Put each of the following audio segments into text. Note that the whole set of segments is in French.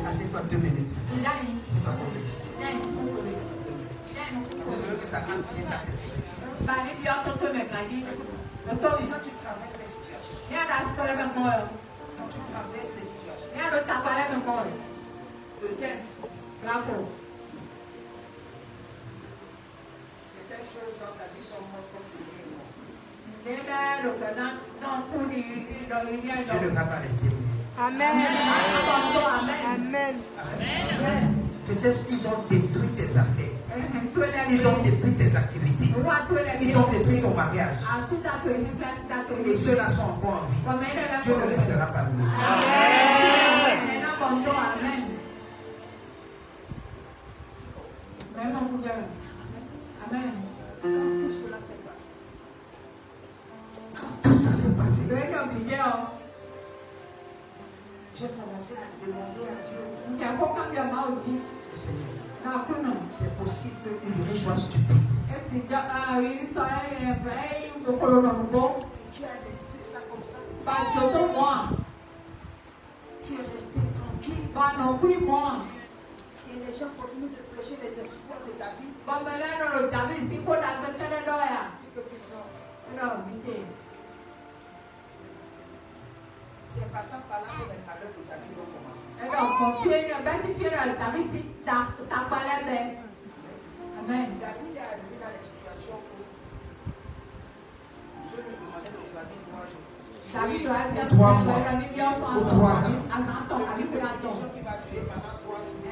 Assieds-toi 2 minutes. Assieds-toi 2 minutes. Je veux que ça rentre bien dans tes oreilles. Quand tu traverses les situations, peut-être certaines choses dans ta vie sont mortes comme des Dieu ne va pas rester mouillé. Amen. Amen. Amen. Peut-être qu'ils ont détruit tes affaires. Ils ont détruit tes activités. Ils ont détruit ton mariage. Et ceux-là sont encore en vie. Dieu ne restera pas mouillé. Amen. Quand tout cela s'est passé. Quand tout ça s'est passé. J'ai commencé à demander à Dieu. Seigneur, c'est possible qu'une région stupide. Tu as laissé ça comme ça. Tu es resté tranquille. Et les gens continuent de prêcher les espoirs de ta vie. Que fils non. C'est en passant par là que les malheurs de ta vie vont commencer. Amen. David est arrivé dans les situations où Dieu lui demandait de choisir 3 jours. 3 mois ou 3 ans. Le type de condition qui va durer pendant 3 jours.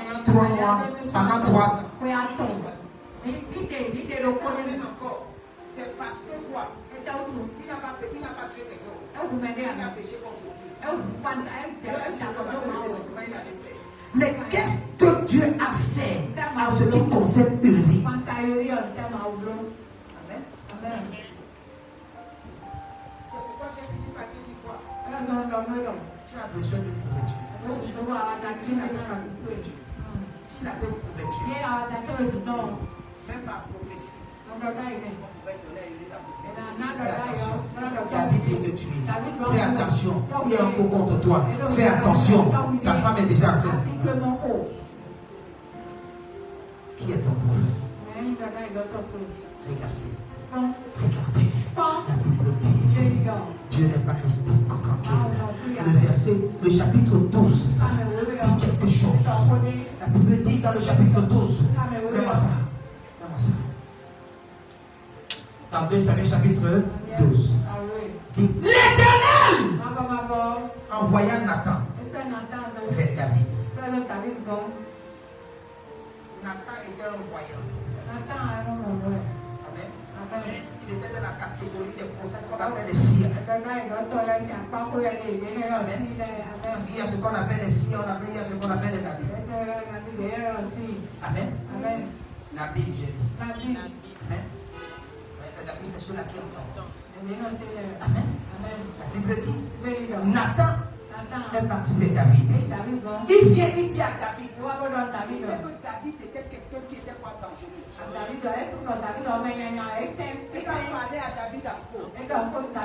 Pendant 3 mois, pendant 3 ans. Encore. C'est parce que quoi? Il n'a pas tué quelqu'un. Il a péché contre Dieu. Mais qu'est-ce que Dieu a fait en ce qui concerne une vie? Amen. C'est pourquoi j'ai fini par te dire quoi? Tu as besoin d'une couverture. Il n'avait pas de couverture. S'il avait une couverture, même par prophétie, on pouvait donner la prophétie. Fais attention. David veut te tuer. Fais attention. Il y a un coup contre toi. Fais attention. Ta femme est déjà enceinte. Qui est ton prophète? Regardez. Regardez. La Bible dit Dieu n'est pas resté tranquille. Le chapitre 12 dit quelque chose. La Bible dit dans le chapitre 12. Mets-moi ça. Dans 2 Samuel chapitre 12. Dit l'Éternel envoya Nathan vers David. Nathan était un voyant. Amen. Il était dans la catégorie des prophètes qu'on appelle les sires. Parce qu'il y a ce qu'on appelle les sires, il y a ce qu'on appelle les nabis. Amen. Nabi, j'ai dit. Amen. Le nabi, c'est ceux-là qui entendent. Amen. La Bible dit Nathan est parti vers David. Il vient, il dit à David. Il sait que David était quelqu'un qui était quoi dangereux. Il va parler à David encore.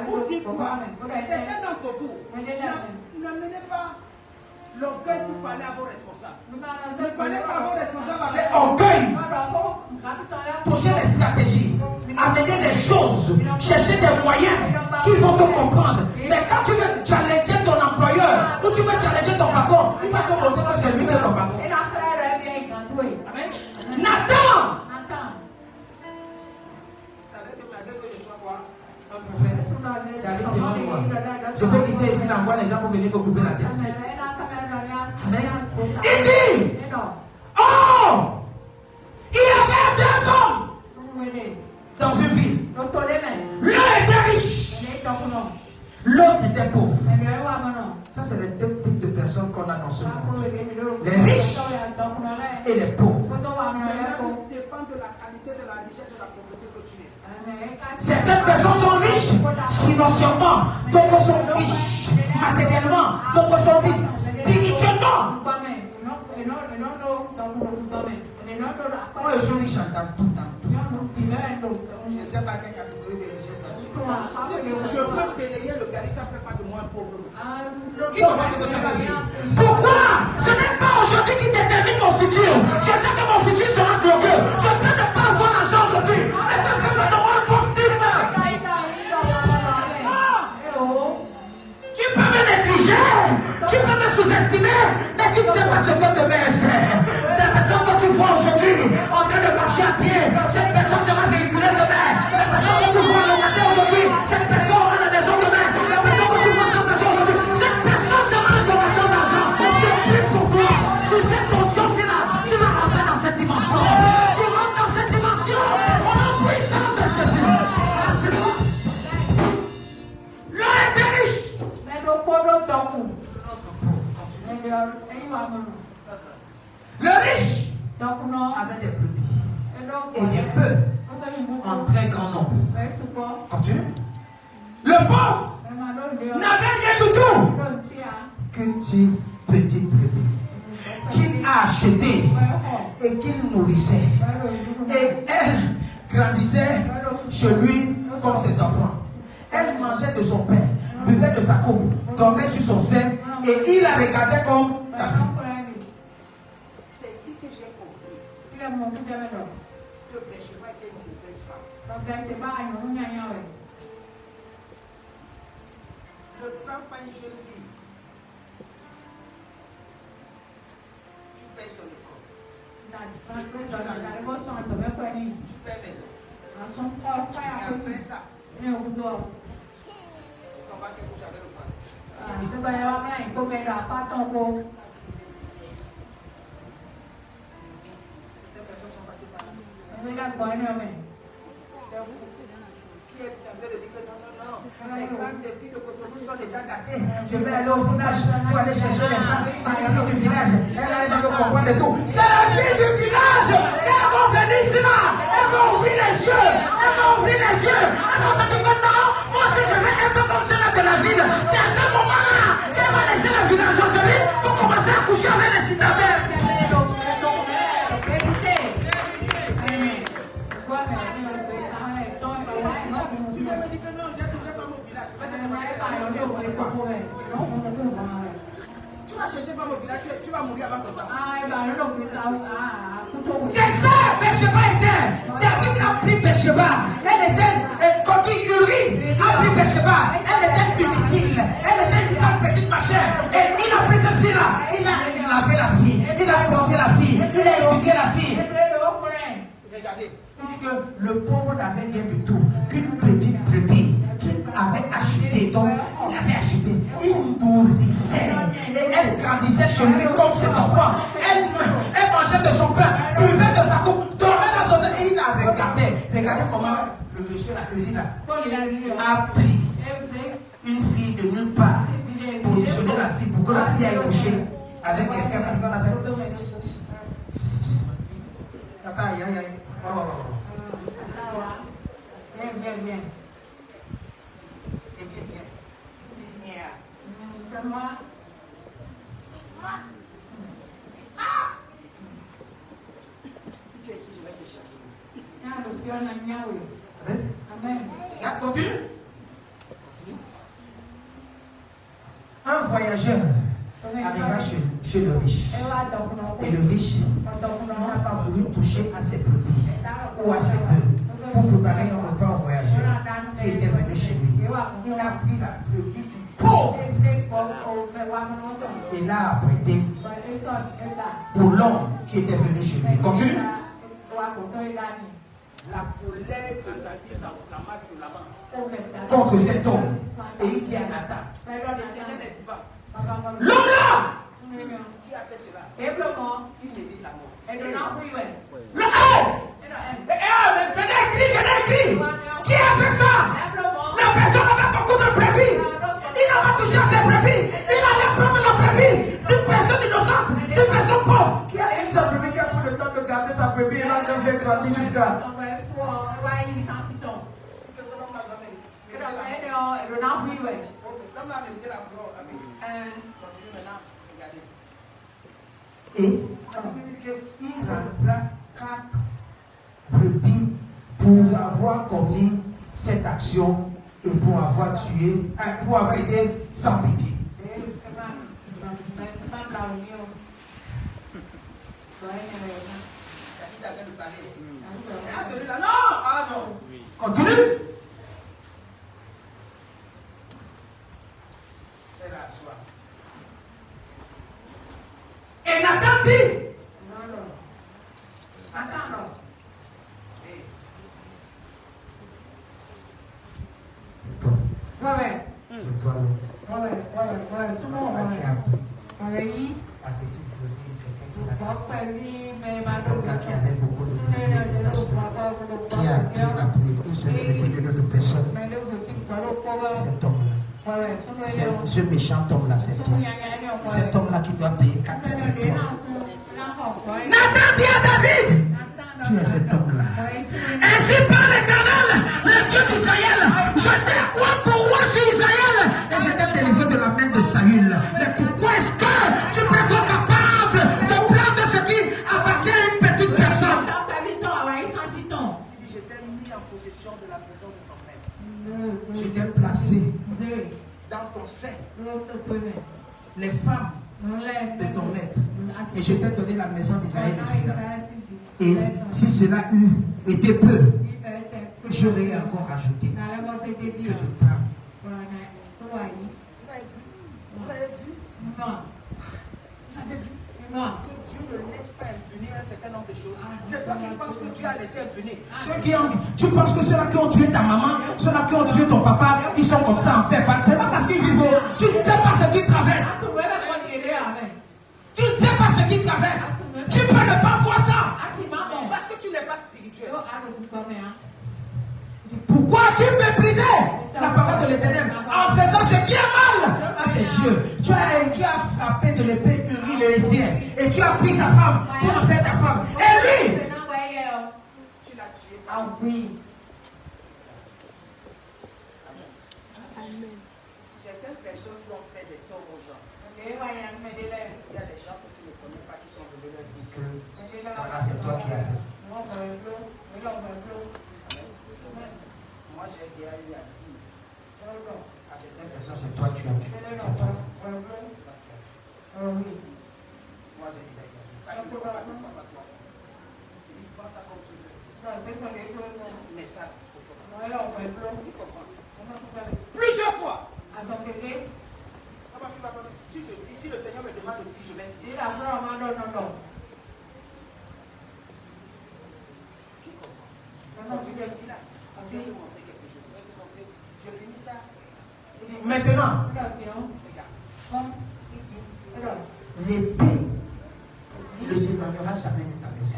Pour dire quoi? Certains d'entre vous, n'amenez pas l'orgueil pour parler à vos responsables. Ne parlez pas à vos responsables avec orgueil. Touchez les stratégies. Amener des choses. Chercher des moyens qui vont te comprendre. Mais quand tu veux challenger ton employeur ou tu veux challenger ton patron, il va te montrer que c'est lui qui est ton patron. Amen. Nathan! Savez que malgré que je sois quoi? Un prophète. David, c'est moi. Je peux quitter ici, l'envoi les gens pour venir me couper la tête. Amen. Il dit, oh, il y avait deux hommes dans une ville. L'un était riche, l'autre était pauvre. Ça, c'est les deux types de personnes qu'on a dans ce monde. Les riches et les pauvres. Maintenant, tout dépend de la qualité de la richesse de la pauvreté que tu es. Certaines personnes sont riches financièrement, d'autres sont riches matériellement, d'autres sont riches spirituellement. Moi, je suis riche en tout temps. Je ne sais pas quelle catégorie de richesse là-dessus. Je peux balayer le gars, ça ne fait pas de moi un pauvre. Qui commence à se dire? Pourquoi? Ce n'est pas aujourd'hui qui détermine mon futur. Je sais que mon futur sera glorieux. Je peux ne pas avoir l'argent aujourd'hui, mais ça ne fait pas de moi un pauvre type. Tu peux me négliger, tu peux me sous-estimer, mais tu ne sais pas ce que demain est fait. La personne que tu vois aujourd'hui en train de marcher à pied, cette personne sera véhiculée demain. La personne que tu vois locataire aujourd'hui, cette personne aura la maison demain. La personne que tu vois sans argent aujourd'hui, cette personne sera un donateur d'argent. Je prie pour toi, sur cette conscience-là, tu vas rentrer dans cette dimension. Tu rentres dans cette dimension, on a puissance de Jésus. Ah, c'est bon. L'un était riche. Le riche avait des brebis et des bœufs en très grand nombre. Continue. Le pauvre n'avait rien du tout qu'une petite brebis qu'il a achetée et qu'il nourrissait. Et elle grandissait chez lui comme ses enfants. Elle mangeait de son pain, buvait de sa coupe, dormait sur son sein et il la regardait comme sa fille. C'est ici que j'ai compris que Bathsheba était une mauvaise femme. Ne prends pas une jeune fille qui paye son école. Tu payes maison. Et après ça, tu comprends quelque chose avec le français. Certaines personnes sont passées par là. C'est vous qui êtes en train de dire que non. Les femmes des filles de Cotonou sont déjà gâtées. Je vais aller au village pour aller chercher les femmes. Les filles du village, elles arrivent à me comprendre et tout. C'est les filles du village qui vont venir ici là. Elles vont ouvrir les yeux. Elles vont ouvrir les yeux. Elles vont se dire que non, moi si je vais être comme celle de la ville, c'est à ce moment-là qu'elle va laisser la villageoiserie pour commencer à coucher avec les citadins. Tu vas me dire que non, j'ai trouvé femme au village. Tu vas chercher femme au village, tu vas mourir avant ton temps. C'est ça, Bathsheba était. David a pris Bathsheba. Elle était coquille Uri. A pris Bathsheba. Elle était inutile. Elle était une sale petite machin. Et il a pris cette fille-là. Il a lavé la fille. Il a posé la fille. Il a éduqué la fille. Regardez. Il dit que le pauvre n'avait rien du tout qu'une petite brebis qu'il avait achetée. Donc, il avait acheté. Il nourrissait. Et elle grandissait chez lui comme ses enfants. Elle mangeait de son pain, buvait de sa coupe, dormait dans son sein. Et il la regardait. Regardez comment le monsieur là a pris une fille de nulle part, positionné la fille pour que la fille aille coucher avec quelqu'un parce qu'on a fait. Attends, aïe, aïe, aïe. Viens. Et tu viens. C'est moi. Si tu es ici, je vais te chasser. Amen. Amen. Regarde, continue. Un voyageur arriva chez le riche. Et le riche n'a pas voulu toucher à ses brebis ou à ses bœufs pour préparer un repas au voyageur qui était venu chez lui. Il a pris la brebis du pauvre et l'a apprêté pour l'homme qui était venu chez lui. Continue. La colère de David s'enflamma violemment Contre cet homme. et il dit à Nathan, l'Éternel est vivant. L'homme là, Qui a fait cela? Il mérite la mort. le venez écrire. Qui a fait ça? La personne avait beaucoup de brebis. Il n'a pas touché à ses brebis. Il allait prendre la brebis d'une personne innocente, d'une personne pauvre. Qui a une seule brebis qui a pris le temps de garder sa brebis et l'a déjà fait grandir jusqu'à. Et il prendra 4 brebis pour avoir commis cette action et pour avoir tué, pour avoir été sans pitié. Ah, celui-là, non! Ah non! Continue. Et Nathan dit, Attends, c'est toi. C'est toi là. Qui a pris la petite brebis de quelqu'un qui l'a capté. Cet homme-là qui avait beaucoup de brebis, qui a pris la brebis, ce brebis de notre personne. Cet homme-là. Ce méchant homme-là, c'est toi. Cet homme-là qui doit payer 4 heures, c'est toi. Nathan dit à David, tu es cet homme-là. Ainsi parle l'Éternel, le Dieu d'Israël. Je t'ai oint pour roi sur Israël et je t'ai délivré de la main de Saül. Mais pourquoi est-ce que tu peux être capable de prendre ce qui appartient à une petite personne? je t'ai mis en possession de la maison de ton maître. Je t'ai placé Dans ton sein, les femmes de ton maître et je t'ai donné la maison d'Israël et de Juda. Et si cela eût été peu, j'aurais encore ajouté que de pain. Vous avez vu? Vous avez vu? Que Dieu ne laisse pas impunir un certain nombre de choses. C'est toi qui penses que Dieu a laissé impunir. Tu penses que ceux-là qui ont tué ta maman, ceux-là qui ont tué ton papa, ils sont comme ça en paix. C'est pas parce qu'ils vivent. Tu ne sais pas ce qu'ils traversent. Tu ne sais pas ce qu'ils traversent. Tu peux ne pas voir ça. Parce que tu n'es pas spirituel. Pourquoi tu méprisais la parole de l'Éternel en faisant ce qui est mal à ses yeux? Tu as frappé de l'épée Uri le Héthien et tu as pris sa femme pour en faire ta femme. Et lui, Tu l'as tué. Amen. Certaines personnes qui ont fait des torts aux gens. Il y a des gens que tu ne connais pas qui sont venus leur dire que voilà, c'est toi qui as fait ça. moi j'ai déjà eu à dire À certaines personnes, c'est toi qui as tué. C'est toi. Moi j'ai déjà eu à dire. Pas une fois, pas deux fois, pas trois fois. Il dit, pense ça comme tu veux. Mais ça, c'est toi. Tu comprends? Plusieurs fois. Si le Seigneur me demande de dire, je vais dire. Qui comprend? Continue ici là. Je vais te montrer quelque chose. Je finis ça. Il dit, Maintenant, regarde. Il dit, l'épée ne s'éloignera jamais de ta maison.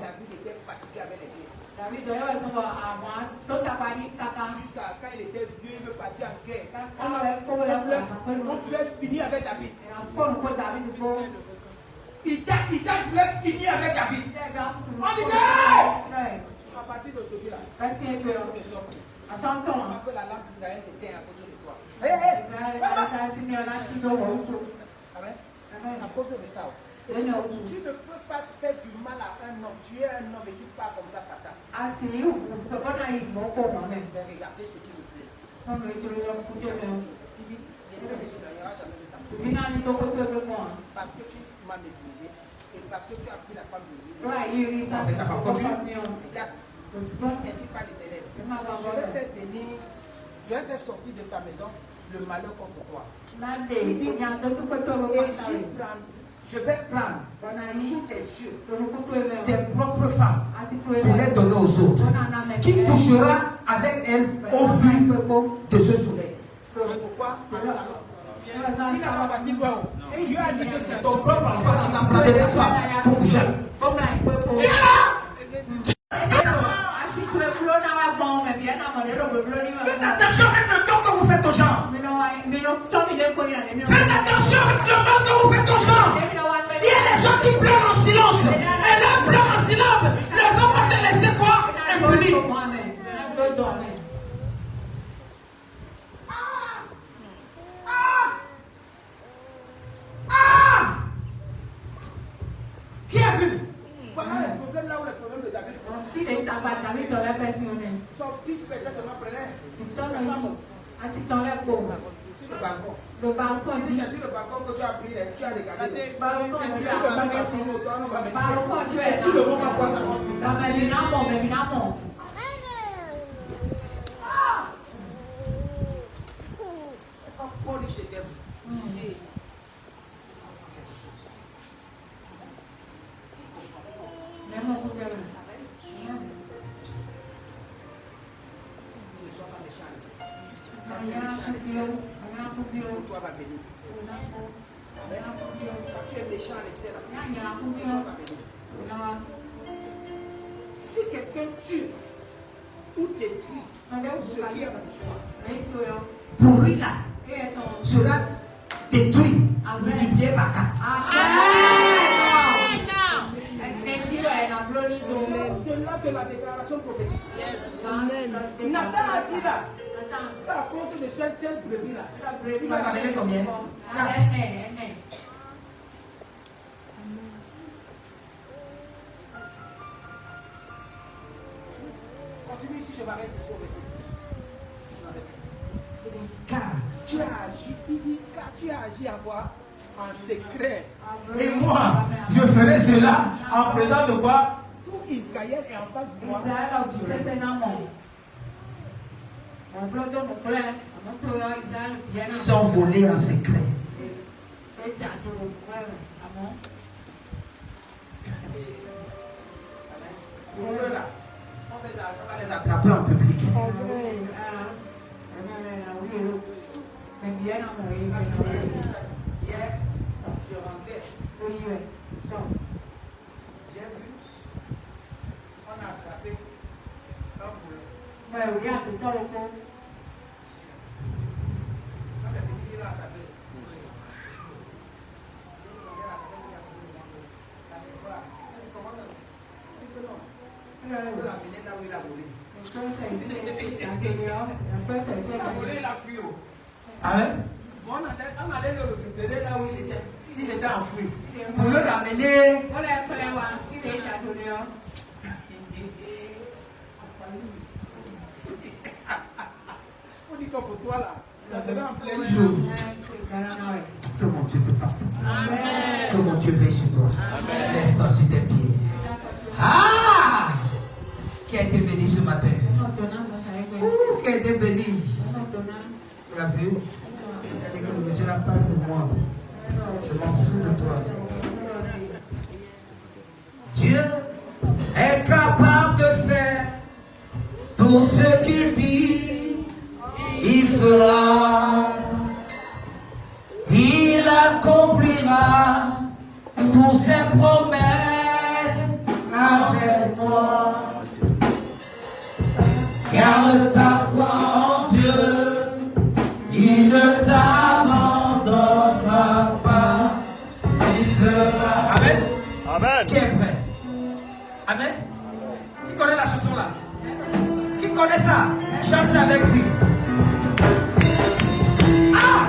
David était fatigué avec les guerres. Jusqu'à quand il était vieux, il veut partir en guerre. On voulait finir avec David. Ita voulait finir avec David. On dit, hey! À partir d'aujourd'hui là, tu ne sors plus. Que la lampe d'Israël s'éteint à cause de toi. À cause de ça. Tu ne peux pas faire du mal à un homme. Tu es un homme et tu parles comme ça, pata. Mais regardez ce qui me plaît. Il dit, il n'y aura jamais de temps. Parce que tu m'as méprisé et parce que tu as pris la femme de lui. C'est ta femme. Continue. Regarde. Ainsi par l'Éternel. Je vais faire sortir de ta maison le malheur contre toi. Je vais prendre sous tes yeux tes propres femmes pour les donner aux autres. Qui couchera avec elles au vu de ce soleil? C'est pourquoi il n'a pas bâti quoi? Dieu a dit que c'est ton propre enfant qui va prendre ta femme pour coucher. Tu es là? Faites attention avec le temps que vous faites aux gens. Faites attention avec le temps que vous faites aux gens. Il y a des gens qui pleurent en silence. Et là, pleurent en silence. Ne vont pas te laisser quoi? Impunis. Qui a vu? Voilà les problèmes là où les problèmes de David. Son fils pétait seulement prenait. Sur le balcon. Il dit sur le balcon que tu as pris, tu as regardé. Et tout le monde va voir sa hospitalité. Polish the devil. Ne sois pas méchant avec ça. Quand tu es méchant avec ça, toi va venir. Quand tu es méchant avec ça, toi va venir. Si quelqu'un tue ou détruit ce qui est pour lui là, sera détruit, multiplié par 4. C'est de là de la déclaration prophétique. Nathan a dit là, à cause de cette brebis là, il va ramener combien? 4. Continue ici, je m'arrête ici au verset. Car tu as agi, il dit, car tu as agi à quoi? En secret. Et moi, je ferai cela en présence de quoi? Tout Israël est en face de moi. Ils ont volé en secret. Pour eux là, on va les Attraper en public. Hier, je rentrais. J'ai vu, on a attrapé un voleur. Quand le petit il a attrapé. Il veut l'amener là où il a volé. Il a volé la fille. Ah ouais? On allait le récupérer là où il était. Ils étaient enfouis. Pour le ramener. On dit comme pour toi là. C'est en plein jour. Que mon Dieu te partage. Que mon Dieu veille sur toi. Lève-toi sur tes pieds. Ah! Qui a été béni ce matin? Qui a été béni? Tu as vu? Il a dit que le Dieu n'a pas de moi. Je m'en fous de toi. Dieu est capable de faire tout ce qu'il dit. Il fera. Il accomplira toutes ses promesses avec moi. Garde ta foi en Dieu, il ne t'abandonnera pas. Il fera. Amen. Amen. Qui est prêt? Amen. Qui connaît la chanson là? Qui connaît ça? Chante avec lui. Ah!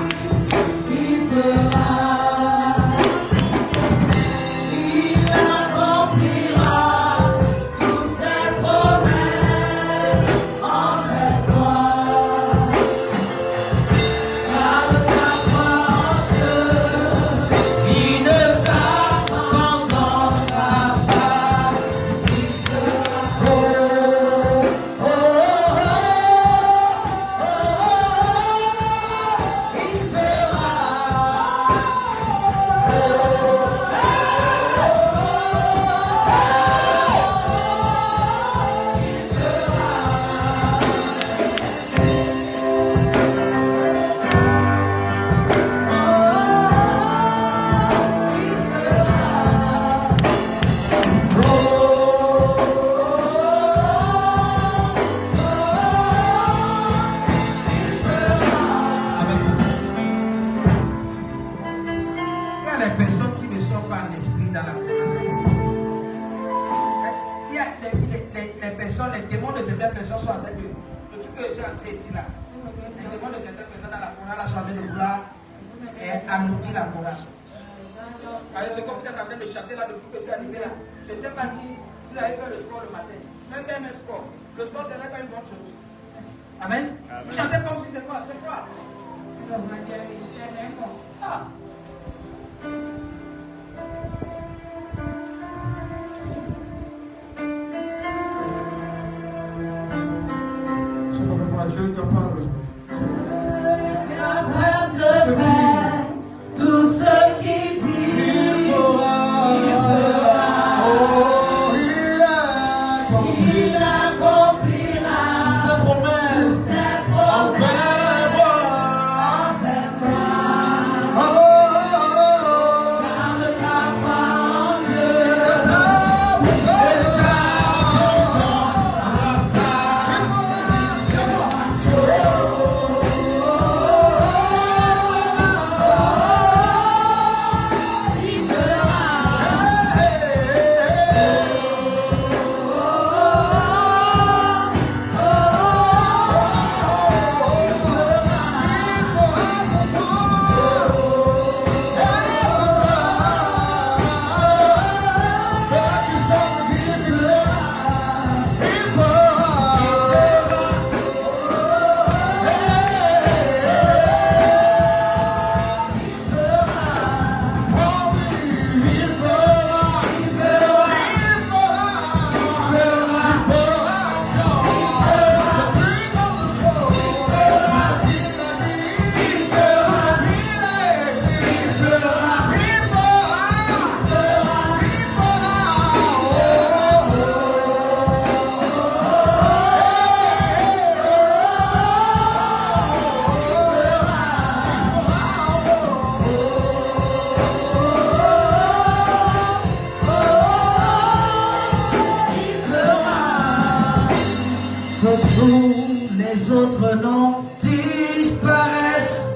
les gens sont en train de... Depuis que je suis entré ici là, les demandes des interprètes dans la chorale là sont en train de vouloir engloutir la chorale. C'est comme vous êtes en train de chanter là depuis que je suis arrivé là. Je ne sais pas si vous avez fait le sport le matin. Même qu'un même sport. Le sport, ce n'est pas une bonne chose. Amen. Vous chantez comme si c'est quoi? C'est quoi? Ah. Dieu est capable. Capable de faire tout ce qu'il dit. Il accomplira Ses promesses envers moi. Garde ta foi en Dieu. Que tous les autres noms disparaissent.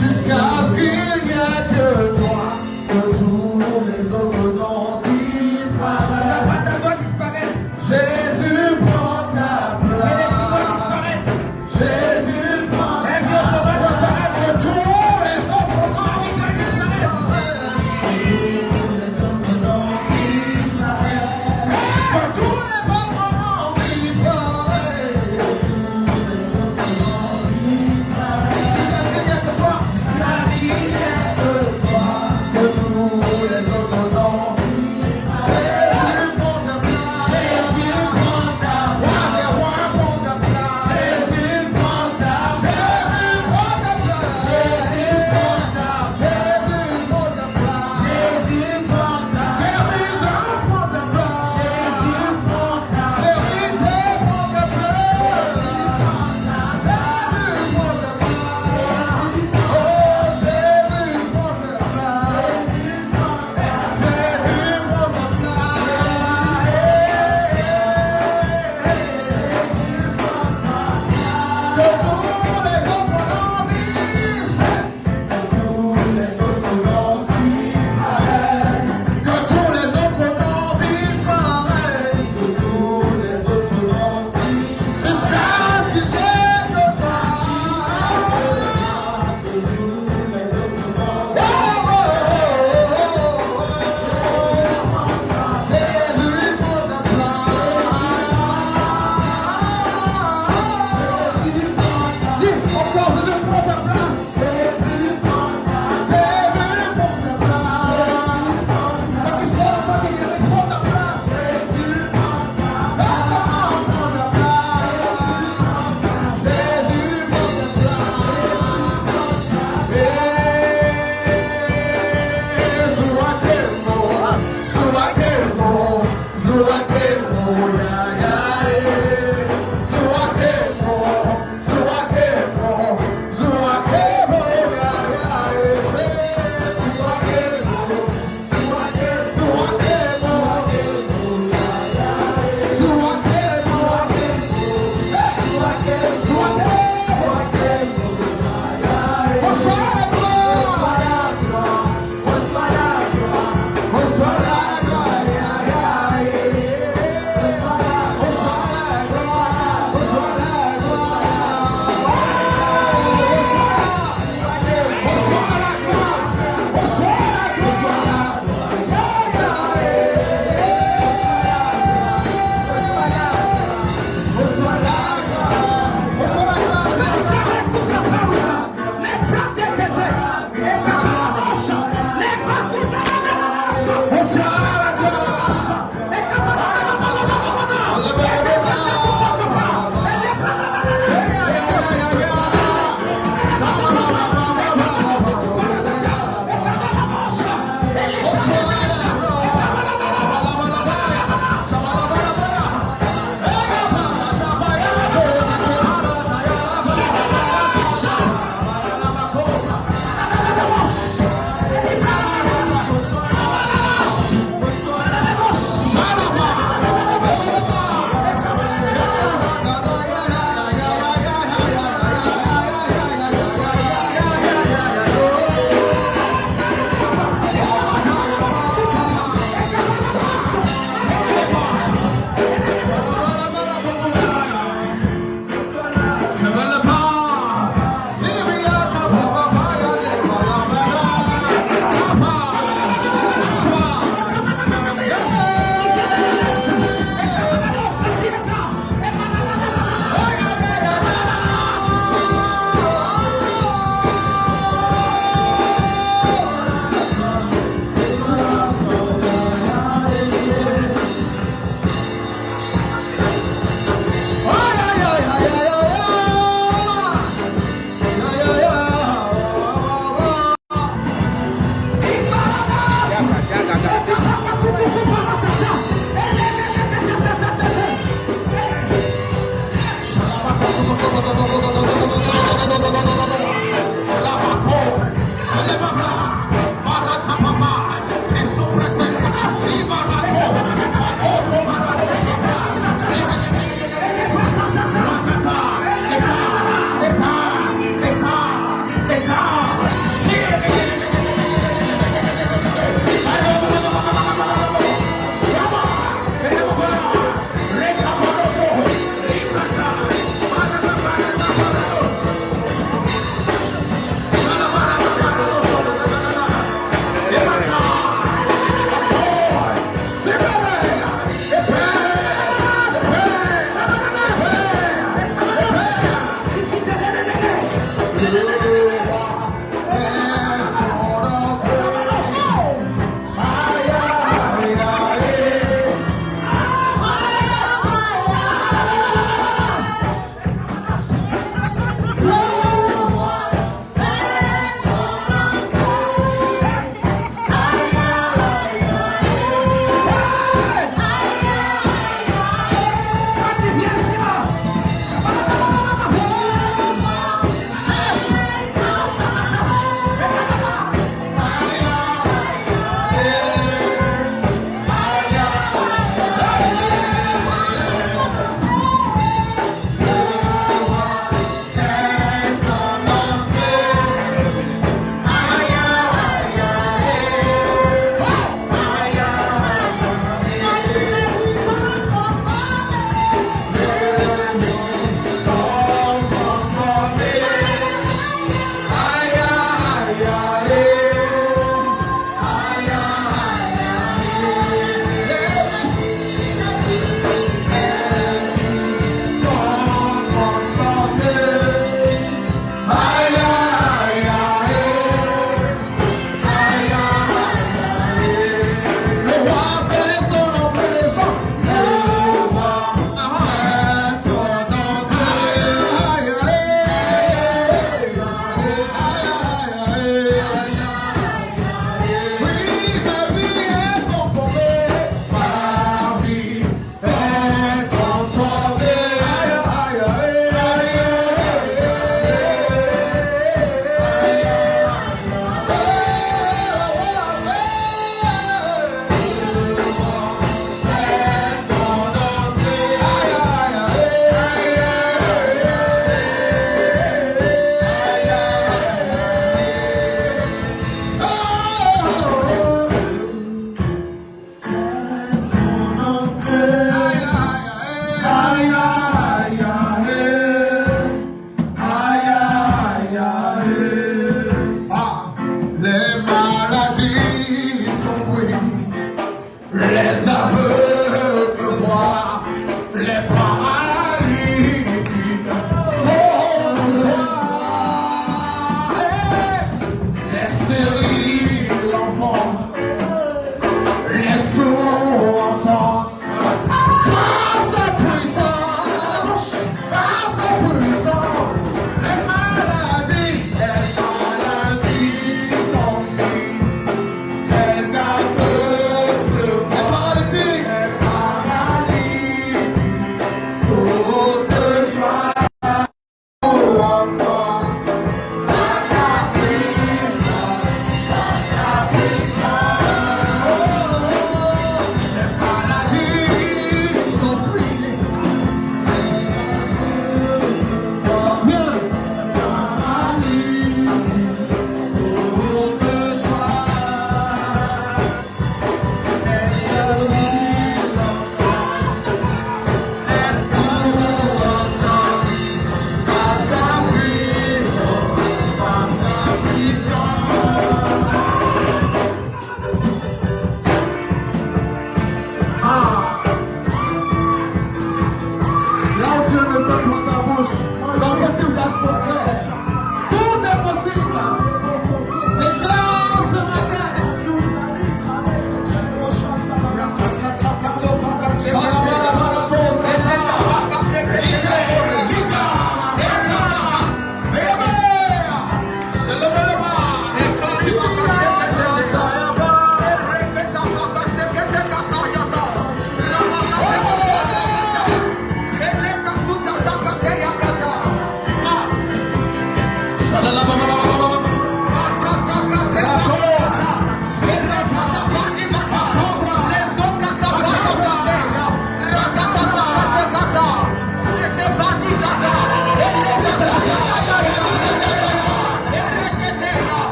Jusqu'à ce qu'il n'y ait que toi, que tous les autres noms disparaissent. Ça va d'abord disparaître. Jésus prend ta Et les place. chinois disparaître. Jésus prend Les vieux sauvages disparaître. que tous les autres noms disparaître. disparaissent. Les autres noms disparaissent. Que tous les autres noms disparaissent. Jusqu'à ce qu'il n'y ait que toi. Que tous les autres noms. Jésus prend ta place. Jésus prend ta Roi des rois prend ta place. Jésus prend ta Jésus prend ta place. Jésus prend ta Jésus prend ta place. Jésus prend ta Guérison prend ta place. Jésus prend ta Guérison prend ta place. Jésus prend ta place. Oh, Jésus prend ta place. Jésus prend ta place. Que tous les autres noms disparaissent. Que tous les autres noms disparaissent. Jusqu'à ce qu'il n'y ait que toi. Jésus prend ta place.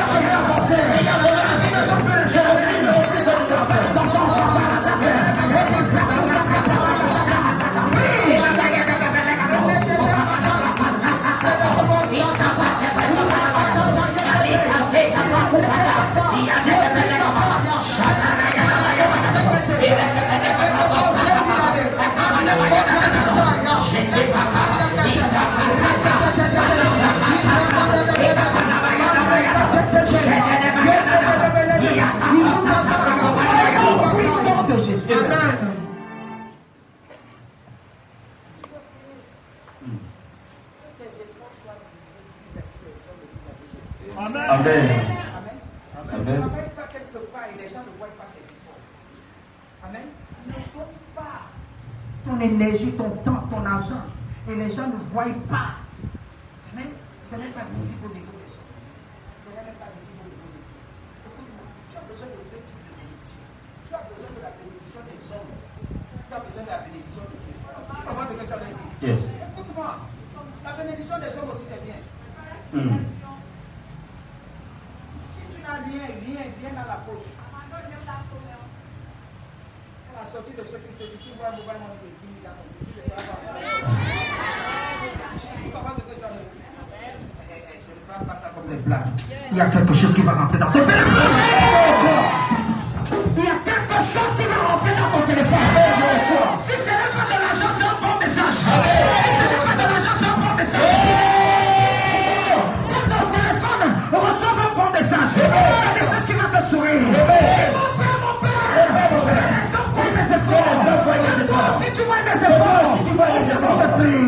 Je vais avancer. Ne travaille pas quelque part et les gens ne voient pas tes efforts. Amen. Ne donne pas ton énergie, ton temps, ton argent et les gens ne voient pas. Amen. Ce n'est pas visible au niveau des gens. Ce n'est même pas visible au niveau de Dieu. Écoute-moi, tu as besoin de deux types de bénédiction. Tu as besoin de la bénédiction des hommes. Tu as besoin de la bénédiction de Dieu. Tu comprends ce que tu as dit? Yes. Écoute-moi, la bénédiction des hommes aussi c'est bien. Si tu n'as rien dans la poche. À la sortie de ce qui te dit, tu vois un mobile money de 10 000 dans ton petit, tu le sauras pas. Tu comprends ce que tu as dit? Je ne parle pas ça comme des blagues. Il y a quelque chose qui va rentrer dans ton téléphone. Il y a quelque chose qui va rentrer dans ton téléphone. Si ce n'est pas de l'argent, c'est un bon message. Si ce n'est pas de l'argent, c'est un bon message. Quand ton téléphone reçoit un bon message, il y a des choses qui vont te sourire. Mon père, mes efforts. Si tu vois mes efforts, je te prie.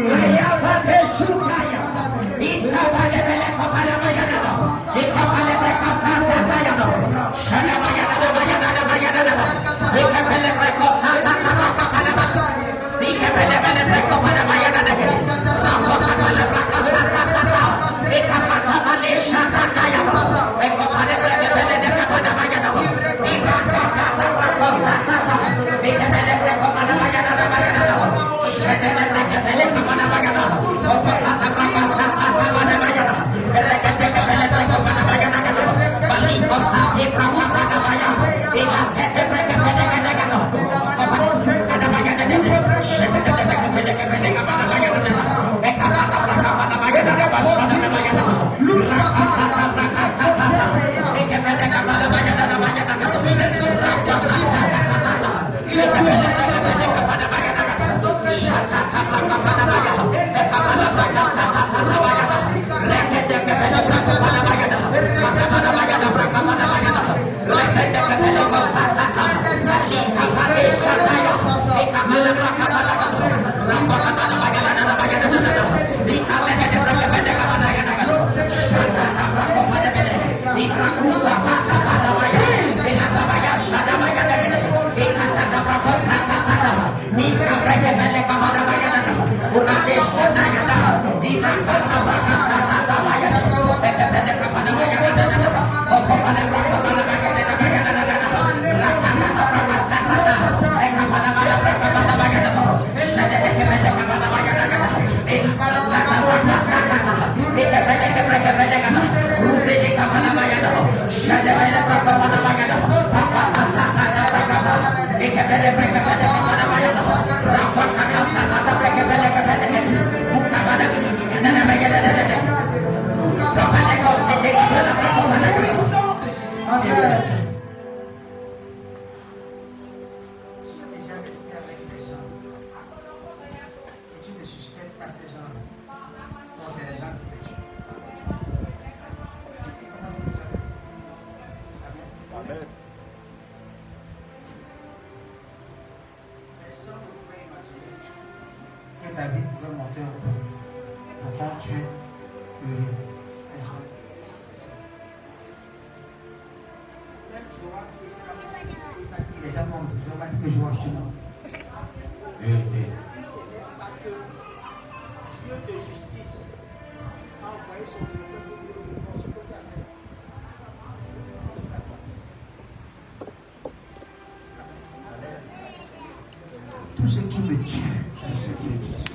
Tout ce qui me tue,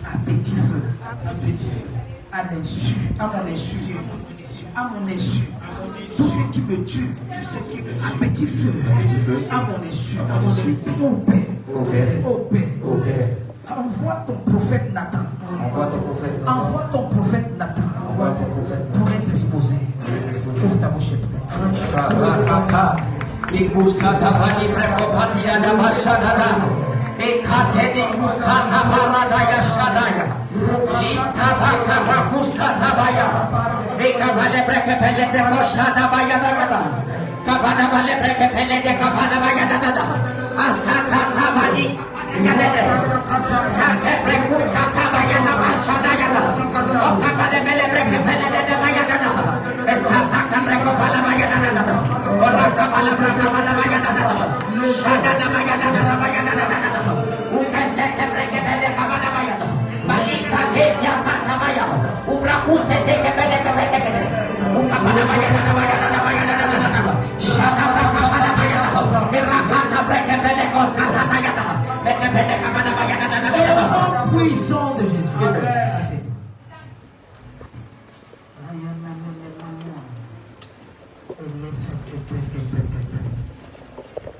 à petit feu, à l'insu, à mon insu, à mon insu, tout ce qui me tue, à petit feu, à mon insu, au Père, envoie ton prophète Nathan, envoie ton prophète Nathan, pour les exposer. Ouvre ta bouche et prie. Ekatene kuskata baradaya shadaya. Litabaka bakusata baya. Ekavale breke pele de koshada baya dagada. Kabada vale breke pele de kabada baya dagada. Asaka tabani. Yadede. Kate brekuskata baya namashada yada. Okabade bele breke pele de baya dagada. Esata kabreko pala baya dagada. Oraka Puissant de Jésus. C'est tout.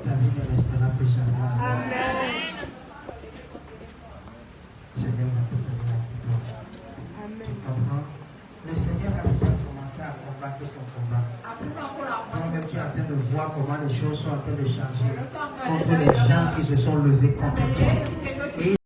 Ta vie ne restera plus jamais. Amen. Seigneur va te donner la victoire. Tu comprends? Le Seigneur a déjà commencé à combattre ton combat. Toi-même, tu es en train de voir comment les choses sont en train de changer contre les gens qui se sont levés contre toi. Et